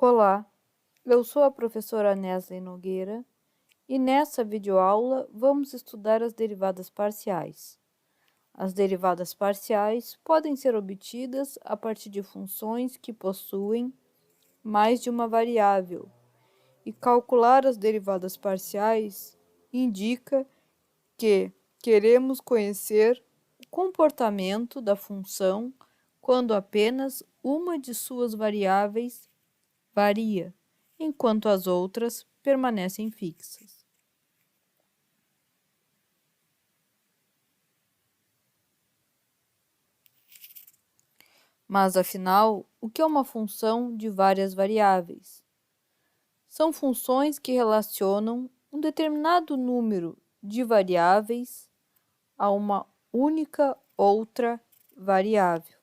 Olá, eu sou a professora Nesley Nogueira e nessa videoaula vamos estudar as derivadas parciais. As derivadas parciais podem ser obtidas a partir de funções que possuem mais de uma variável, e calcular as derivadas parciais indica que queremos conhecer o comportamento da função quando apenas uma de suas variáveis varia, enquanto as outras permanecem fixas. Mas, afinal, o que é uma função de várias variáveis? São funções que relacionam um determinado número de variáveis a uma única outra variável.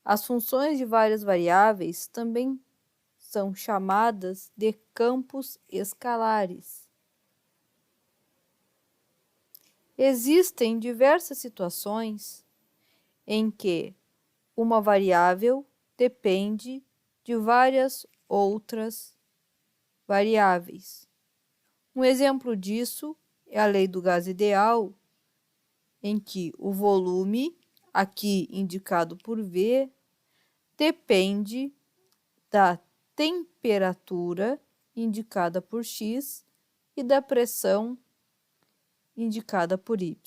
As funções de várias variáveis também são chamadas de campos escalares. Existem diversas situações em que uma variável depende de várias outras variáveis. Um exemplo disso é a lei do gás ideal, em que o volume, aqui indicado por V, depende da temperatura, indicada por X, e da pressão, indicada por Y.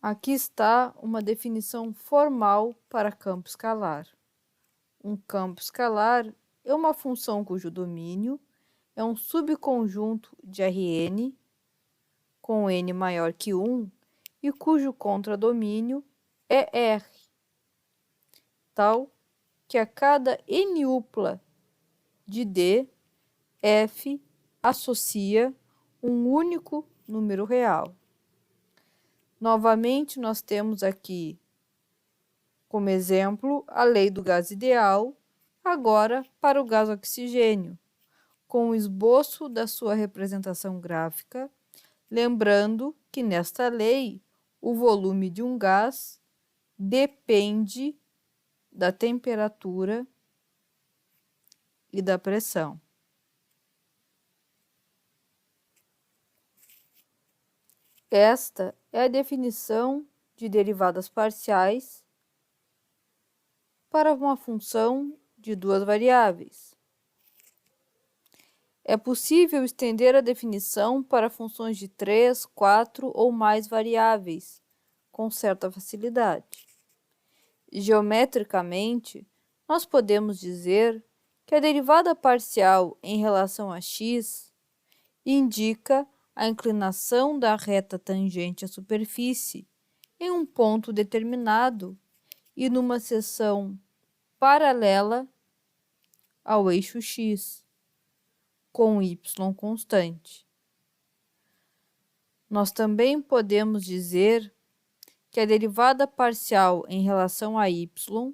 Aqui está uma definição formal para campo escalar. Um campo escalar é uma função cujo domínio é um subconjunto de Rn com n maior que 1 e cujo contradomínio é R, tal que a cada n-upla de D, f associa um único número real. Novamente, nós temos aqui como exemplo a lei do gás ideal, agora para o gás oxigênio, com o esboço da sua representação gráfica, lembrando que nesta lei o volume de um gás depende da temperatura e da pressão. Esta é a definição de derivadas parciais para uma função de duas variáveis. É possível estender a definição para funções de 3, 4 ou mais variáveis, com certa facilidade. Geometricamente, nós podemos dizer que a derivada parcial em relação a x indica a inclinação da reta tangente à superfície em um ponto determinado e numa seção paralela ao eixo x, com y constante. Nós também podemos dizer que a derivada parcial em relação a y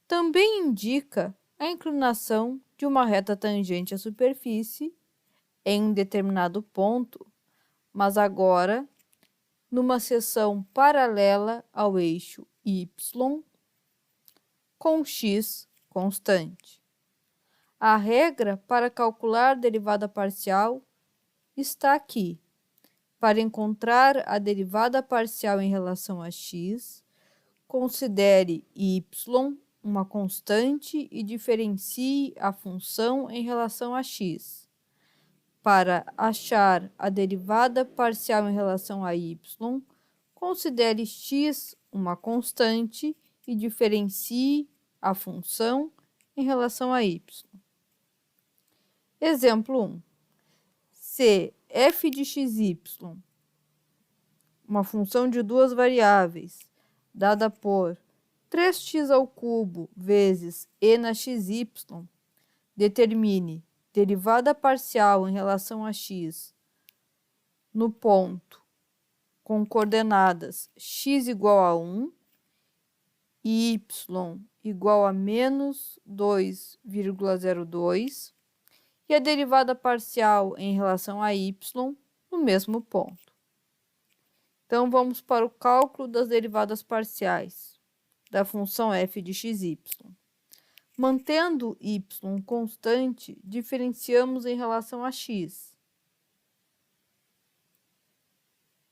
também indica a inclinação de uma reta tangente à superfície em um determinado ponto, mas agora numa seção paralela ao eixo y com x constante. A regra para calcular derivada parcial está aqui. Para encontrar a derivada parcial em relação a x, considere y uma constante e diferencie a função em relação a x. Para achar a derivada parcial em relação a y, considere x uma constante e diferencie a função em relação a y. Exemplo 1. Se f de xy, uma função de duas variáveis, dada por 3x² vezes e na xy, determine derivada parcial em relação a x no ponto com coordenadas x igual a 1 e y igual a menos 2,02 e a derivada parcial em relação a y no mesmo ponto. Então, vamos para o cálculo das derivadas parciais da função f de xy. Mantendo y constante, diferenciamos em relação a x.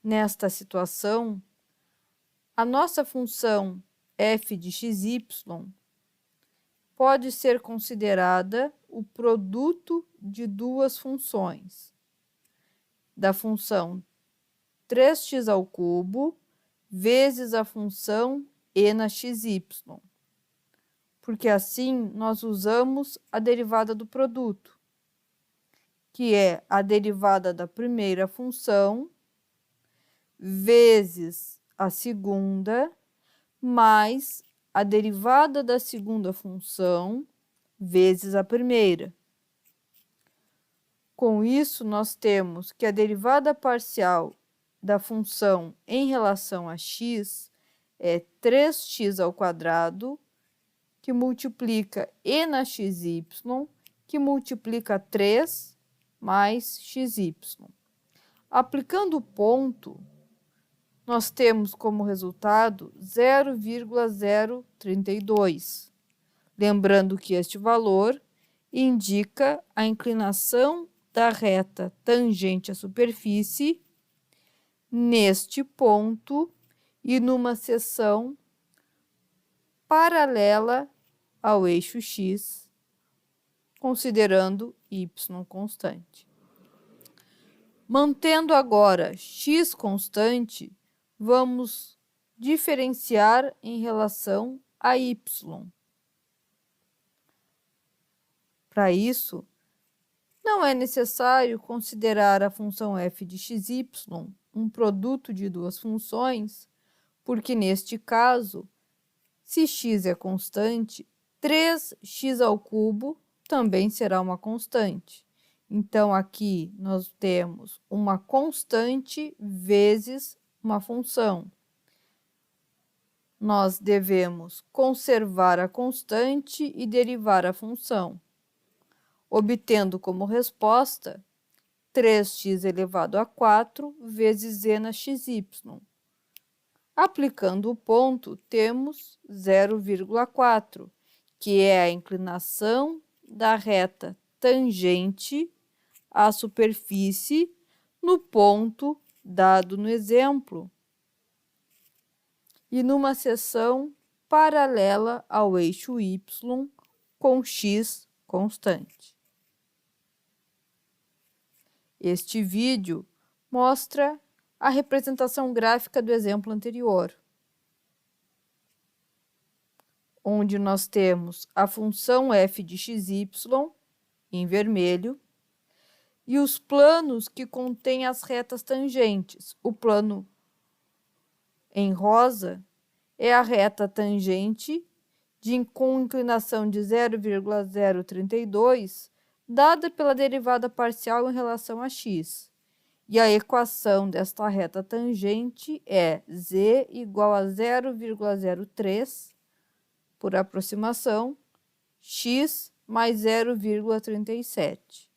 Nesta situação, a nossa função f de xy pode ser considerada o produto de duas funções, da função 3x² vezes a função e na xy, porque assim nós usamos a derivada do produto, que é a derivada da primeira função vezes a segunda, mais a derivada da segunda função vezes a primeira. Com isso, nós temos que a derivada parcial da função em relação a x é 3x², que multiplica e na xy, que multiplica 3 mais xy. Aplicando o ponto, nós temos como resultado 0,032. Lembrando que este valor indica a inclinação da reta tangente à superfície neste ponto e numa seção paralela ao eixo x, considerando y constante. Mantendo agora x constante, vamos diferenciar em relação a y. Para isso, não é necessário considerar a função f de xy um produto de duas funções, porque neste caso, se x é constante, 3x³ também será uma constante. Então, aqui nós temos uma constante vezes uma função. Nós devemos conservar a constante e derivar a função, obtendo como resposta 3x⁴ vezes e na xy. Aplicando o ponto, temos 0,4, que é a inclinação da reta tangente à superfície no ponto dado no exemplo e numa seção paralela ao eixo y com x constante. Este vídeo mostra a representação gráfica do exemplo anterior, onde nós temos a função f de xy em vermelho e os planos que contêm as retas tangentes. O plano em rosa é a reta tangente com inclinação de 0,032, dada pela derivada parcial em relação a x. E a equação desta reta tangente é z igual a 0,03, por aproximação, x mais 0,37.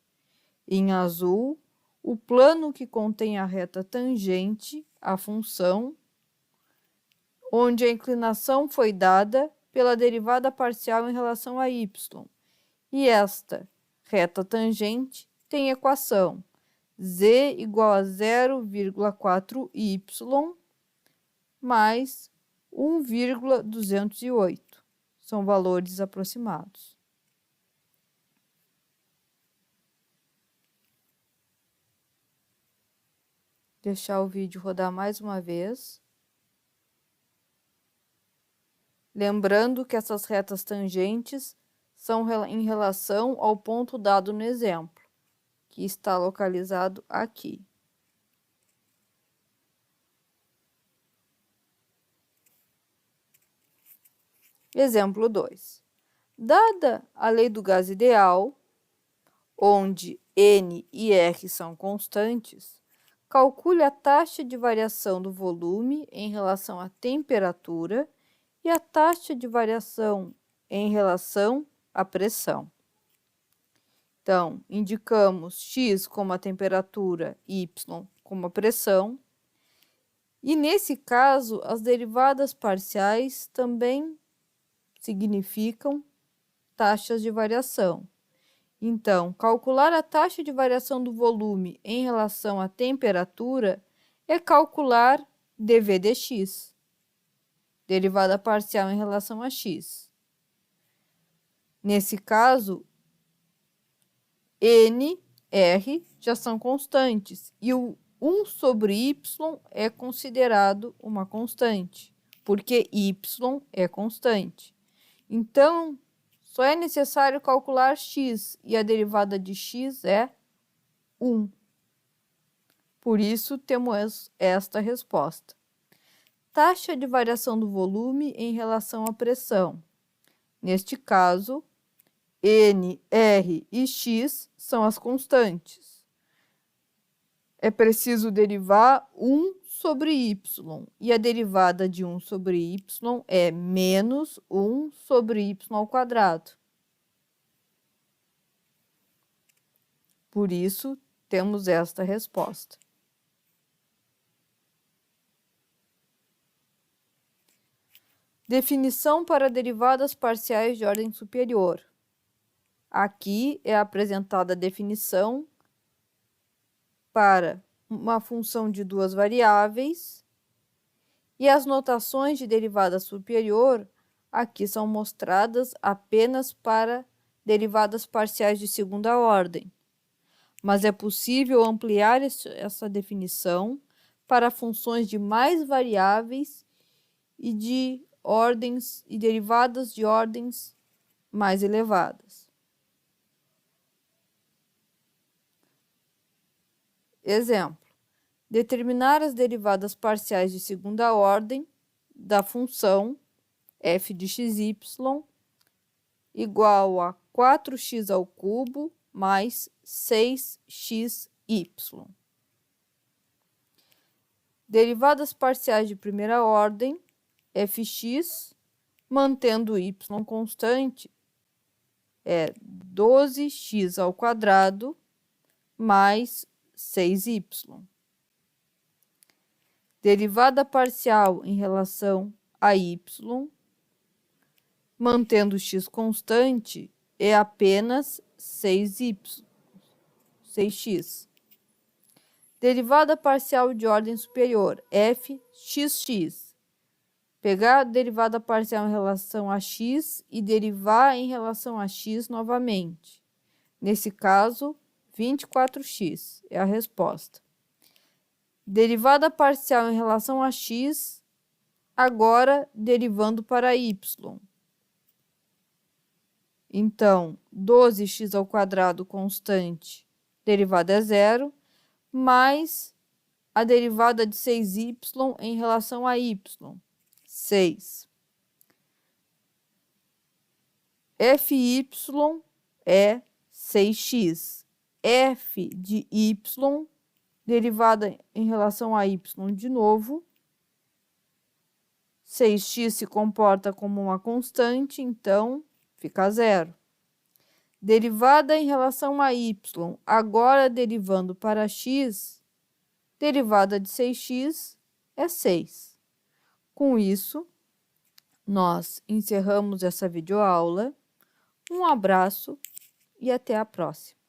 Em azul, o plano que contém a reta tangente, a função, onde a inclinação foi dada pela derivada parcial em relação a y. E esta reta tangente tem equação z igual a 0,4y mais 1,208. São valores aproximados. Deixar o vídeo rodar mais uma vez. Lembrando que essas retas tangentes são em relação ao ponto dado no exemplo, que está localizado aqui. Exemplo 2. Dada a lei do gás ideal, onde N e R são constantes, calcule a taxa de variação do volume em relação à temperatura e a taxa de variação em relação à pressão. Então, indicamos x como a temperatura, y como a pressão, E nesse caso, as derivadas parciais também significam taxas de variação. Então, calcular a taxa de variação do volume em relação à temperatura é calcular dV dx, derivada parcial em relação a x. Nesse caso, N, R já são constantes e o 1 sobre y é considerado uma constante, porque y é constante. Então, só é necessário calcular x e a derivada de x é 1. Por isso, temos esta resposta. Taxa de variação do volume em relação à pressão. Neste caso, N, R e x são as constantes. É preciso derivar 1 sobre y, e a derivada de 1 sobre y é menos 1 sobre y ao quadrado. Por isso, temos esta resposta. Definição para derivadas parciais de ordem superior. Aqui é apresentada a definição para uma função de duas variáveis e as notações de derivada superior aqui são mostradas apenas para derivadas parciais de segunda ordem, mas é possível ampliar essa definição para funções de mais variáveis e de ordens e derivadas de ordens mais elevadas. Exemplo: determinar as derivadas parciais de segunda ordem da função f de xy igual a 4x ao cubo mais 6xy. Derivadas parciais de primeira ordem, fx, mantendo y constante, é 12x ao quadrado mais 6y. Derivada parcial em relação a y, mantendo x constante, é apenas 6x. Derivada parcial de ordem superior, fxx. Pegar a derivada parcial em relação a x e derivar em relação a x novamente. Nesse caso, 24x é a resposta. Derivada parcial em relação a x, agora derivando para y. Então, 12x ao quadrado constante, derivada é zero, mais a derivada de 6y em relação a y, 6. Fy é 6x. F de y, derivada em relação a y de novo. 6x se comporta como uma constante, então fica zero. Derivada em relação a y, agora derivando para x, derivada de 6x é 6. Com isso, nós encerramos essa videoaula. Um abraço e até a próxima.